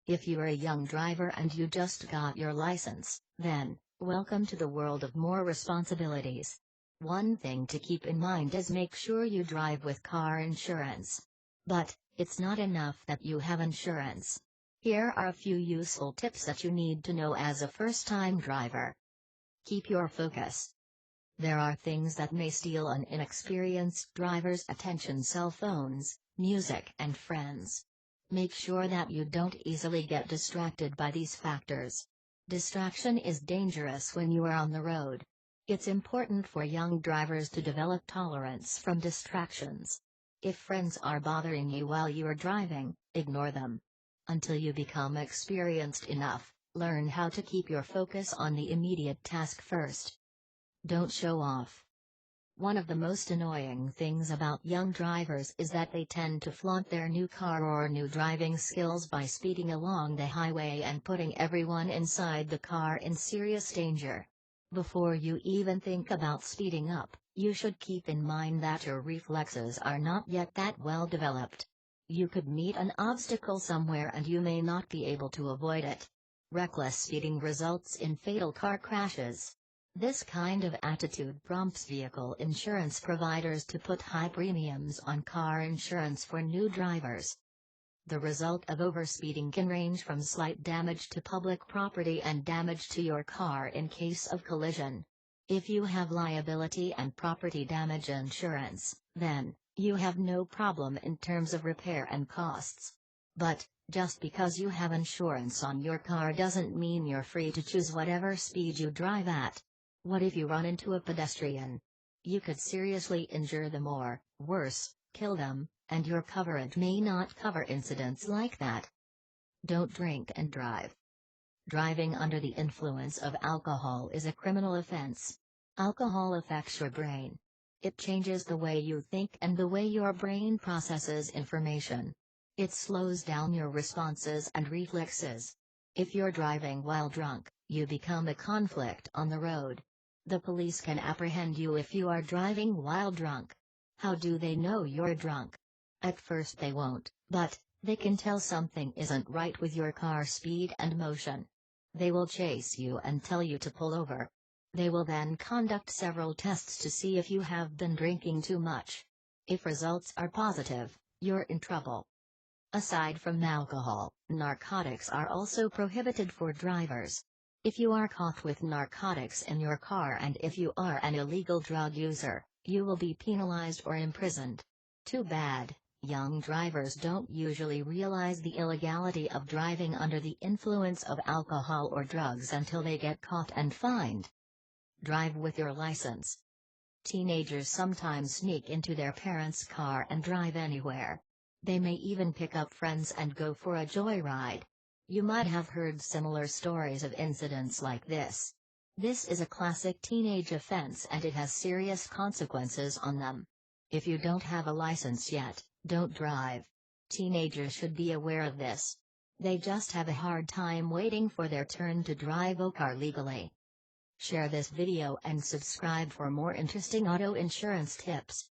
If you're a young driver and you just got your license, then, welcome to the world of more responsibilities. One thing to keep in mind is make sure you drive with car insurance. But, it's not enough that you have insurance. Here are a few useful tips that you need to know as a first-time driver. Keep your focus. There are things that may steal an inexperienced driver's attention: cell phones, music, and friends. Make sure that you don't easily get distracted by these factors. Distraction is dangerous when you are on the road. It's important for young drivers to develop tolerance from distractions. If friends are bothering you while you are driving, ignore them. Until you become experienced enough, learn how to keep your focus on the immediate task first. Don't show off. One of the most annoying things about young drivers is that they tend to flaunt their new car or new driving skills by speeding along the highway and putting everyone inside the car in serious danger. Before you even think about speeding up, you should keep in mind that your reflexes are not yet that well developed. You could meet an obstacle somewhere and you may not be able to avoid it. Reckless speeding results in fatal car crashes. This kind of attitude prompts vehicle insurance providers to put high premiums on car insurance for new drivers. The result of overspeeding can range from slight damage to public property and damage to your car in case of collision. If you have liability and property damage insurance, then you have no problem in terms of repair and costs. But, just because you have insurance on your car doesn't mean you're free to choose whatever speed you drive at. What if you run into a pedestrian? You could seriously injure them or, worse, kill them, and your coverage may not cover incidents like that. Don't drink and drive. Driving under the influence of alcohol is a criminal offense. Alcohol affects your brain. It changes the way you think and the way your brain processes information. It slows down your responses and reflexes. If you're driving while drunk, you become a conflict on the road. The police can apprehend you if you are driving while drunk. How do they know you're drunk? At first they won't, but they can tell something isn't right with your car speed and motion. They will chase you and tell you to pull over. They will then conduct several tests to see if you have been drinking too much. If results are positive, you're in trouble. Aside from alcohol, narcotics are also prohibited for drivers. If you are caught with narcotics in your car and if you are an illegal drug user, you will be penalized or imprisoned. Too bad, young drivers don't usually realize the illegality of driving under the influence of alcohol or drugs until they get caught and fined. Drive with your license. Teenagers sometimes sneak into their parents' car and drive anywhere. They may even pick up friends and go for a joyride. You might have heard similar stories of incidents like this. This is a classic teenage offense and it has serious consequences on them. If you don't have a license yet, don't drive. Teenagers should be aware of this. They just have a hard time waiting for their turn to drive a car legally. Share this video and subscribe for more interesting auto insurance tips.